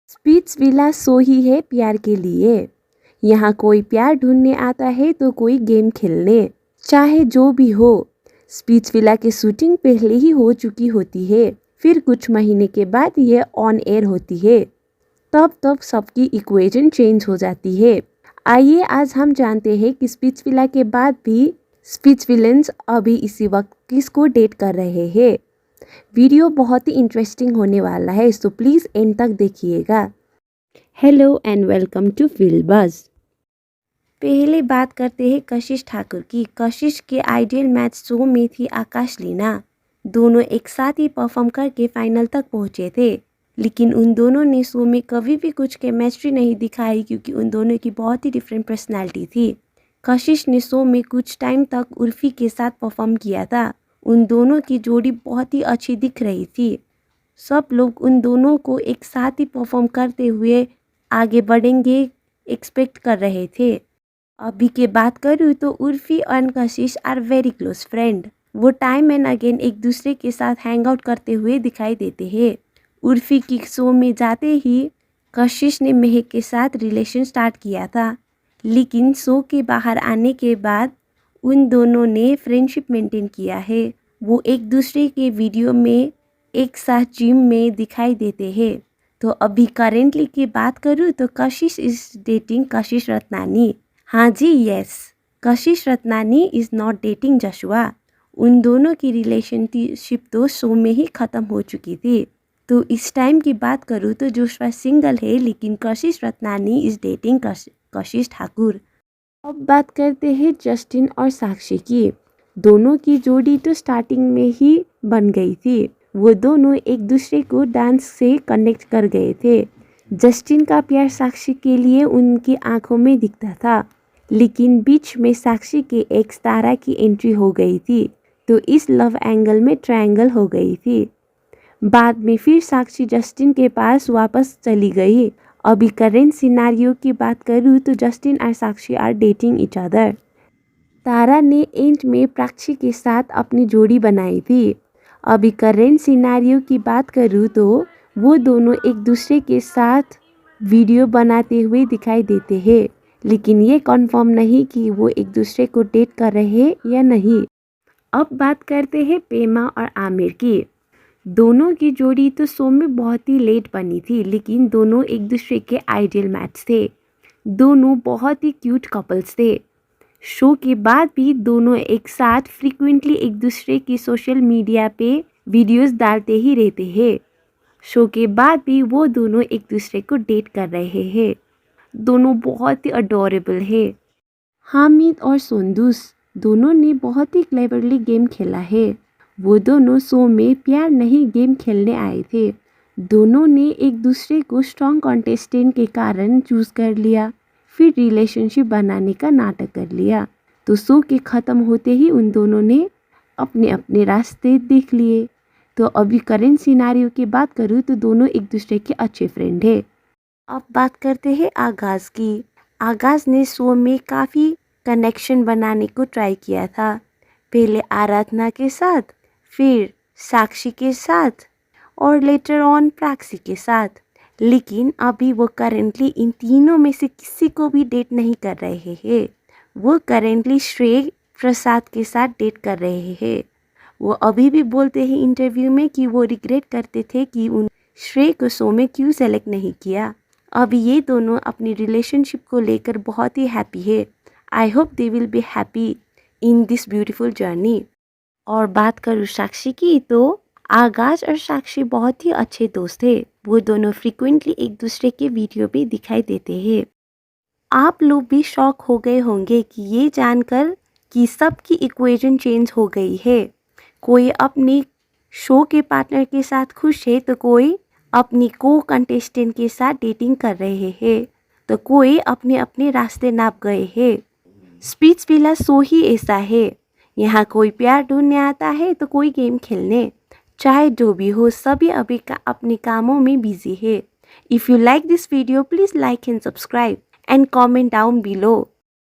Splitsvilla show ही है प्यार के लिए। यहाँ कोई प्यार ढूंढने आता है तो कोई गेम खेलने। चाहे जो भी हो, स्पिट्सविला की शूटिंग पहले ही हो चुकी होती है। फिर कुछ महीने के बाद ये ऑन एयर होती है। तब सबकी इक्वेशन चेंज हो जाती है। आइए आज हम जानते हैं कि स्पिट्सविला के बाद भी स्पिट्सविलेंस अभी इसी वक्त किसको डेट कर रहे हैं। वीडियो बहुत ही इंटरेस्टिंग होने वाला है, सो प्लीज़ एंड तक देखिएगा। Hello and welcome to film buzz. पहले बात करते हैं कशिश ठाकुर की। कशिश के आइडियल मैच शो में थी आकाश लीना। दोनों एक साथ ही परफॉर्म करके फाइनल तक पहुंचे थे, लेकिन उन दोनों ने शो में कभी भी कुछ केमिस्ट्री नहीं दिखाई क्योंकि उन दोनों की बहुत ही डिफरेंट पर्सनैलिटी थी। कशिश ने शो में कुछ टाइम तक उर्फी के साथ परफॉर्म किया था। उन दोनों की जोड़ी बहुत ही अच्छी दिख रही थी। सब लोग उन दोनों को एक साथ ही परफॉर्म करते हुए आगे बढ़ेंगे एक्सपेक्ट कर रहे थे। अभी के बात करूँ तो उर्फी और कशिश आर वेरी क्लोज फ्रेंड। वो टाइम एंड अगेन एक दूसरे के साथ हैंग आउट करते हुए दिखाई देते हैं। उर्फी की शो में जाते ही कशिश ने महक के साथ रिलेशन स्टार्ट किया था, लेकिन शो के बाहर आने के बाद उन दोनों ने फ्रेंडशिप मेंटेन किया है। वो एक दूसरे के वीडियो में एक साथ जिम में दिखाई देते हैं। तो अभी करेंटली की बात करूँ तो कशिश इज डेटिंग कशिश रत्नानी। हाँ जी, yes, Kashish Ratnani is not dating जशुआ। उन दोनों की रिलेशनशिप तो शो में ही ख़त्म हो चुकी थी। तो इस टाइम की बात करूँ तो जोशुआ सिंगल है, लेकिन कशिश रत्नानी इज़ डेटिंग कशिश ठाकुर। अब बात करते हैं जस्टिन और साक्षी की। दोनों की जोड़ी तो स्टार्टिंग में ही बन गई थी। वो दोनों एक दूसरे को डांस से कनेक्ट कर गए थे। जस्टिन का प्यार साक्षी के लिए उनकी आंखों में दिखता था, लेकिन बीच में साक्षी के एक्स तारा की एंट्री हो गई थी, तो इस लव एंगल में ट्रायंगल हो गई थी। बाद में फिर साक्षी जस्टिन के पास वापस चली गई। अभी करेंट सिनारियो की बात करूँ तो जस्टिन और साक्षी आर डेटिंग ईच अदर। तारा ने एंड में प्राक्षी के साथ अपनी जोड़ी बनाई थी। अभी करेंट सिनारियो की बात करूँ तो वो दोनों एक दूसरे के साथ वीडियो बनाते हुए दिखाई देते हैं, लेकिन ये कंफर्म नहीं कि वो एक दूसरे को डेट कर रहे हैं या नहीं। अब बात करते हैं पेमा और आमिर की। दोनों की जोड़ी तो शो में बहुत ही लेट बनी थी, लेकिन दोनों एक दूसरे के आइडियल मैच थे। दोनों बहुत ही क्यूट कपल्स थे। शो के बाद भी दोनों एक साथ फ्रीक्वेंटली एक दूसरे की सोशल मीडिया पे वीडियोस डालते ही रहते हैं। शो के बाद भी वो दोनों एक दूसरे को डेट कर रहे हैं। दोनों बहुत ही अडोरेबल है। हामिद और सुंदुस दोनों ने बहुत ही क्लेवरली गेम खेला है। वो दोनों शो में प्यार नहीं गेम खेलने आए थे। दोनों ने एक दूसरे को स्ट्रॉन्ग कॉन्टेस्टेंट के कारण चूज़ कर लिया, फिर रिलेशनशिप बनाने का नाटक कर लिया। तो शो के ख़त्म होते ही उन दोनों ने अपने अपने रास्ते देख लिए। तो अभी करेंट सिनारियो की बात करूँ तो दोनों एक दूसरे के अच्छे फ्रेंड है। अब बात करते हैं आगाज़ की। आगाज़ ने शो में काफ़ी कनेक्शन बनाने को ट्राई किया था। पहले आराधना के साथ, फिर साक्षी के साथ और लेटर ऑन प्राक्षी के साथ, लेकिन अभी वो करेंटली इन तीनों में से किसी को भी डेट नहीं कर रहे हैं। वो करेंटली श्रेय प्रसाद के साथ डेट कर रहे हैं। वो अभी भी बोलते हैं इंटरव्यू में कि वो रिग्रेट करते थे कि उन श्रेय को शो में क्यों सेलेक्ट नहीं किया। अभी ये दोनों अपनी रिलेशनशिप को लेकर बहुत ही हैप्पी है। I hope they will be happy in this beautiful journey. और बात करूँ साक्षी की तो आगाज और साक्षी बहुत ही अच्छे दोस्त थे। वो दोनों फ्रीक्वेंटली एक दूसरे के वीडियो पे दिखाई देते हैं। आप लोग भी शॉक हो गए होंगे कि ये जानकर कि सबकी इक्वेशन चेंज हो गई है। कोई अपनी शो के पार्टनर के साथ खुश है, तो कोई अपनी को कंटेस्टेंट के साथ डेटिंग कर रहे हैं, तो कोई अपने अपने रास्ते नाप गए हैं। स्पिट्सविला शो ही ऐसा है। यहाँ कोई प्यार ढूंढने आता है तो कोई गेम खेलने। चाहे जो भी हो, सभी अभी अपने कामों में बिजी है। If you like this video, please like and subscribe and comment down below.